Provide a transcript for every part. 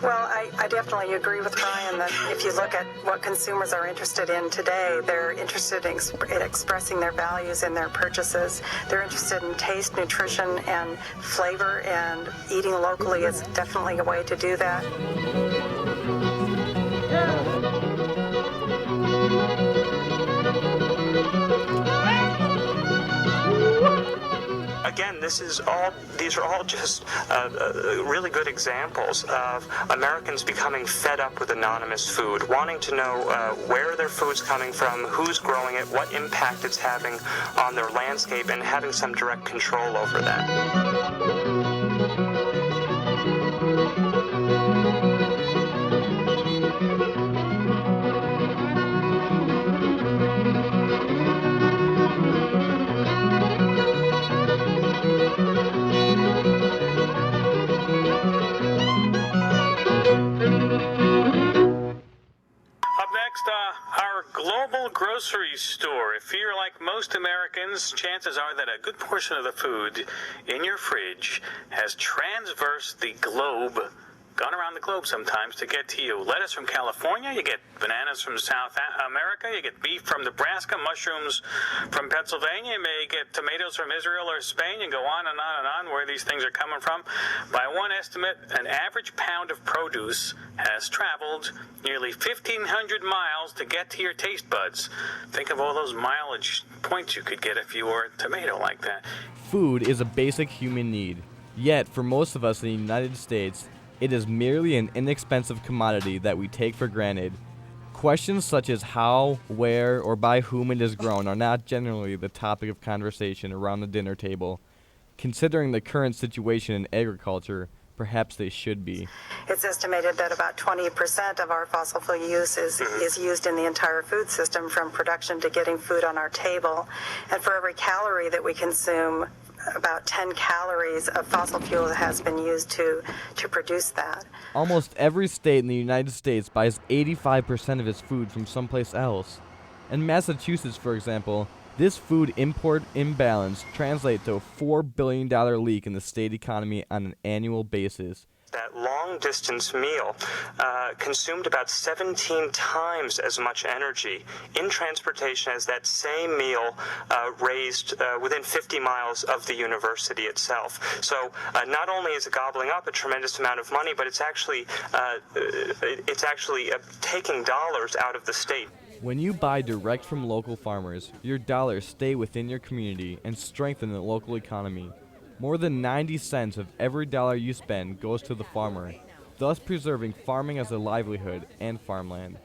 Well, I definitely agree with Brian that if you look at what consumers are interested in today, they're interested in expressing their values in their purchases. They're interested in taste, nutrition, and flavor, and eating locally is definitely a way to do that. Again, these are all just really good examples of Americans becoming fed up with anonymous food, wanting to know where their food's coming from, who's growing it, what impact it's having on their landscape, and having some direct control over that. Up next, our global grocery store. If you're like most Americans, chances are that a good portion of the food in your fridge has transversed the globe, gone around the globe sometimes to get to you. Lettuce from California, you get bananas from South America, you get beef from Nebraska, mushrooms from Pennsylvania, you may get tomatoes from Israel or Spain, and go on and on and on where these things are coming from. By one estimate, an average pound of produce has traveled nearly 1,500 miles to get to your taste buds. Think of all those mileage points you could get if you were a tomato like that. Food is a basic human need. Yet, for most of us in the United States, it is merely an inexpensive commodity that we take for granted. Questions such as how, where, or by whom it is grown are not generally the topic of conversation around the dinner table. Considering the current situation in agriculture, perhaps they should be. It's estimated that about 20% of our fossil fuel use is used in the entire food system, from production to getting food on our table. And for every calorie that we consume, about 10 calories of fossil fuel has been used to produce that. Almost every state in the United States buys 85% of its food from someplace else. In Massachusetts, for example, this food import imbalance translates to a $4 billion leak in the state economy on an annual basis. That long-distance meal consumed about 17 times as much energy in transportation as that same meal raised within 50 miles of the university itself. So not only is it gobbling up a tremendous amount of money, but it's actually taking dollars out of the state. When you buy direct from local farmers, your dollars stay within your community and strengthen the local economy. More than 90 cents of every dollar you spend goes to the farmer, thus preserving farming as a livelihood and farmland.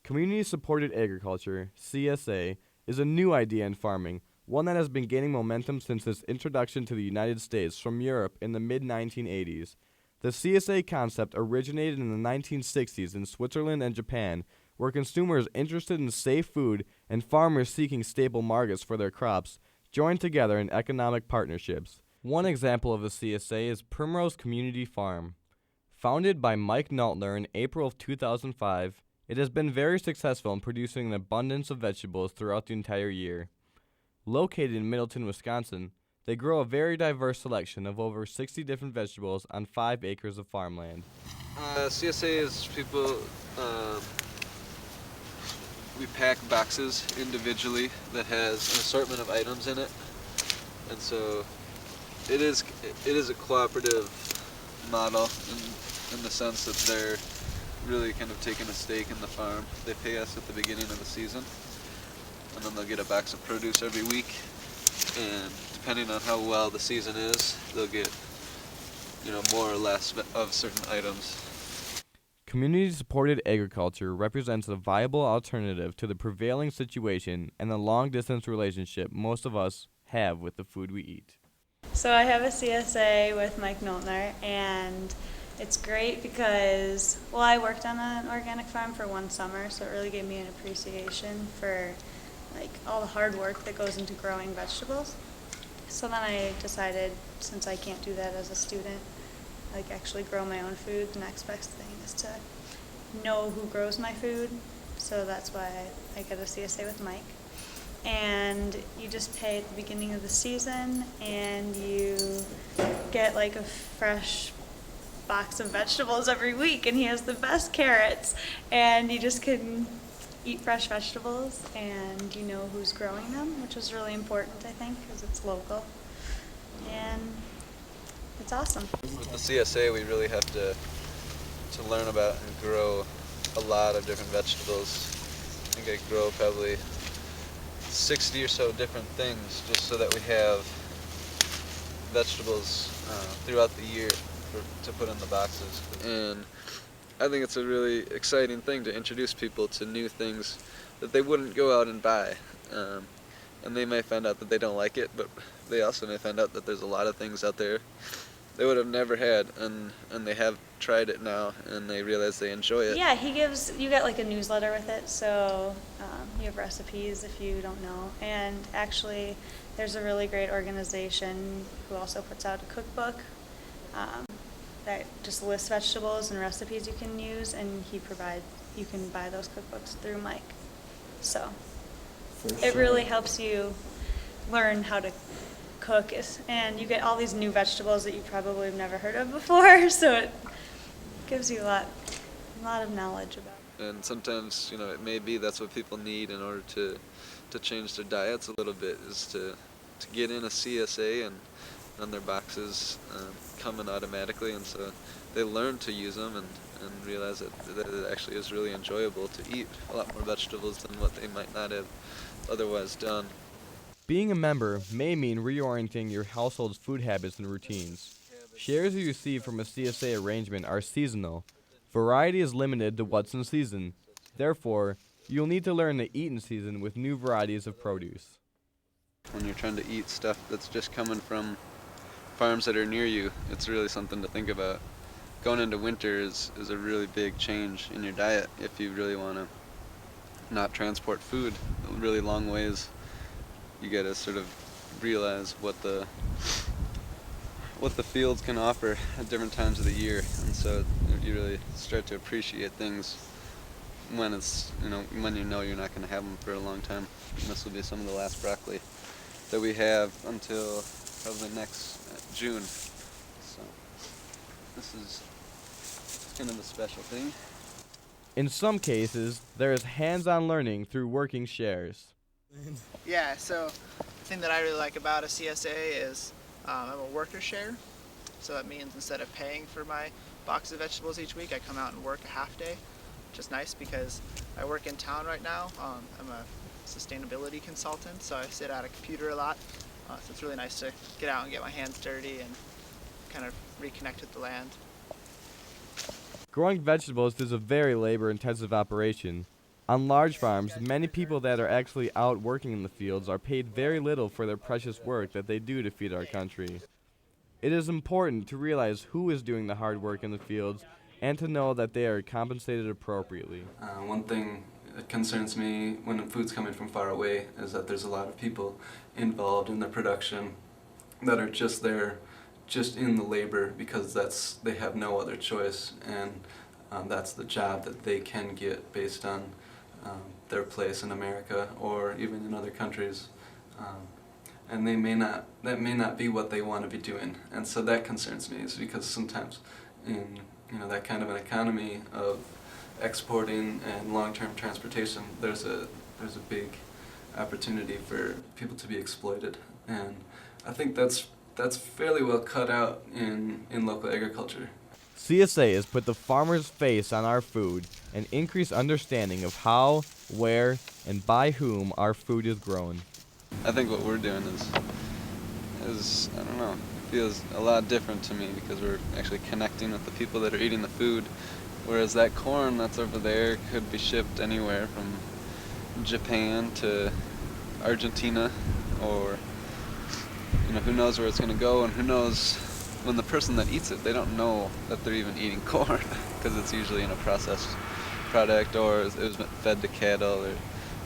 Community-supported agriculture, CSA, is a new idea in farming, one that has been gaining momentum since its introduction to the United States from Europe in the mid-1980s. The CSA concept originated in the 1960s in Switzerland and Japan, where consumers interested in safe food and farmers seeking stable markets for their crops joined together in economic partnerships. One example of a CSA is Primrose Community Farm. Founded by Mike Naltner in April of 2005, it has been very successful in producing an abundance of vegetables throughout the entire year. Located in Middleton, Wisconsin, they grow a very diverse selection of over 60 different vegetables on 5 acres of farmland. CSA is people, we pack boxes individually that has an assortment of items in it, and so it is a cooperative model in the sense that they're really kind of taking a stake in the farm. They pay us at the beginning of the season, and then they'll get a box of produce every week, and depending on how well the season is, they'll get, more or less of certain items. Community-supported agriculture represents a viable alternative to the prevailing situation and the long-distance relationship most of us have with the food we eat. So I have a CSA with Mike Noltner, and it's great because, I worked on an organic farm for one summer, so it really gave me an appreciation for all the hard work that goes into growing vegetables. So then I decided, since I can't do that as a student, actually grow my own food, the next best thing is to know who grows my food. So that's why I got a CSA with Mike. And and you just pay at the beginning of the season, and you get like a fresh box of vegetables every week, and he has the best carrots, and you just can eat fresh vegetables, and you know who's growing them, which is really important, I think, because it's local, and it's awesome. With the CSA, we really have to learn about and grow a lot of different vegetables. I think I grow probably 60 or so different things just so that we have vegetables throughout the year to put in the boxes. And I think it's a really exciting thing to introduce people to new things that they wouldn't go out and buy. And they may find out that they don't like it, but they also may find out that there's a lot of things out there they would have never had, and they have tried it now, and they realize they enjoy it. Yeah, you get like a newsletter with it, so you have recipes if you don't know. And actually, there's a really great organization who also puts out a cookbook that just lists vegetables and recipes you can use, and you can buy those cookbooks through Mike. So it really helps you learn how to cook, and you get all these new vegetables that you probably have never heard of before, so it gives you a lot of knowledge about it. And sometimes, it may be that's what people need in order to change their diets a little bit, is to get in a CSA, and then their boxes come in automatically, and so they learn to use them and realize that it actually is really enjoyable to eat a lot more vegetables than what they might not have otherwise done. Being a member may mean reorienting your household's food habits and routines. Shares you receive from a CSA arrangement are seasonal. Variety is limited to what's in season. Therefore, you'll need to learn to eat in season with new varieties of produce. When you're trying to eat stuff that's just coming from farms that are near you, it's really something to think about. Going into winter is a really big change in your diet if you really want to not transport food really long ways. You got to sort of realize what the fields can offer at different times of the year, and so you really start to appreciate things when it's when you're not going to have them for a long time. And this will be some of the last broccoli that we have until probably next June. So this is kind of a special thing. In some cases, there is hands-on learning through working shares. Yeah, so the thing that I really like about a CSA is I'm a worker share. So that means instead of paying for my box of vegetables each week, I come out and work a half day, which is nice because I work in town right now. I'm a sustainability consultant, so I sit at a computer a lot. So it's really nice to get out and get my hands dirty and kind of reconnect with the land. Growing vegetables is a very labor-intensive operation. On large farms, many people that are actually out working in the fields are paid very little for their precious work that they do to feed our country. It is important to realize who is doing the hard work in the fields and to know that they are compensated appropriately. One thing that concerns me when food's coming from far away is that there's a lot of people involved in the production that are just there, just in the labor, because they have no other choice, and that's the job that they can get based on their place in America or even in other countries, and that may not be what they want to be doing, and so that concerns me, is because sometimes in that kind of an economy of exporting and long-term transportation, there's a big opportunity for people to be exploited, and I think that's fairly well cut out in local agriculture. CSA has put the farmer's face on our food and increased understanding of how, where, and by whom our food is grown. I think what we're doing is I don't know, feels a lot different to me because we're actually connecting with the people that are eating the food, whereas that corn that's over there could be shipped anywhere from Japan to Argentina, or who knows where it's going to go, and who knows when the person that eats it, they don't know that they're even eating corn because it's usually in a processed product or it was fed to cattle or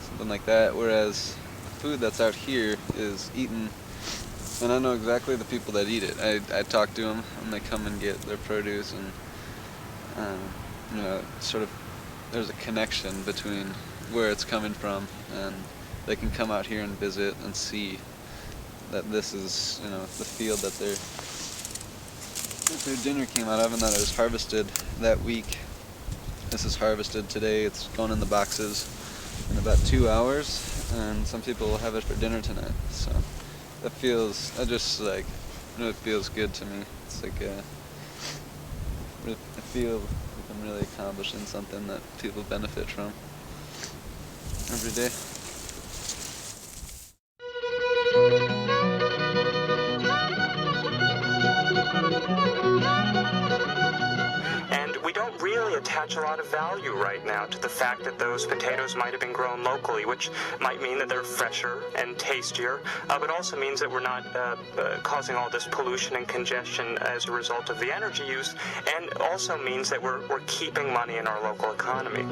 something like that, whereas food that's out here is eaten, and I know exactly the people that eat it. I talk to them and they come and get their produce, and sort of there's a connection between where it's coming from they can come out here and visit and see that this is, the field that their dinner came out of, and that it was harvested that week. This is harvested today. It's going in the boxes in about 2 hours, and some people will have it for dinner tonight. So it feels good to me. It's like I feel like I'm really accomplishing something that people benefit from every day. And we don't really attach a lot of value right now to the fact that those potatoes might have been grown locally, which might mean that they're fresher and tastier, but also means that we're not causing all this pollution and congestion as a result of the energy use, and also means that we're keeping money in our local economy.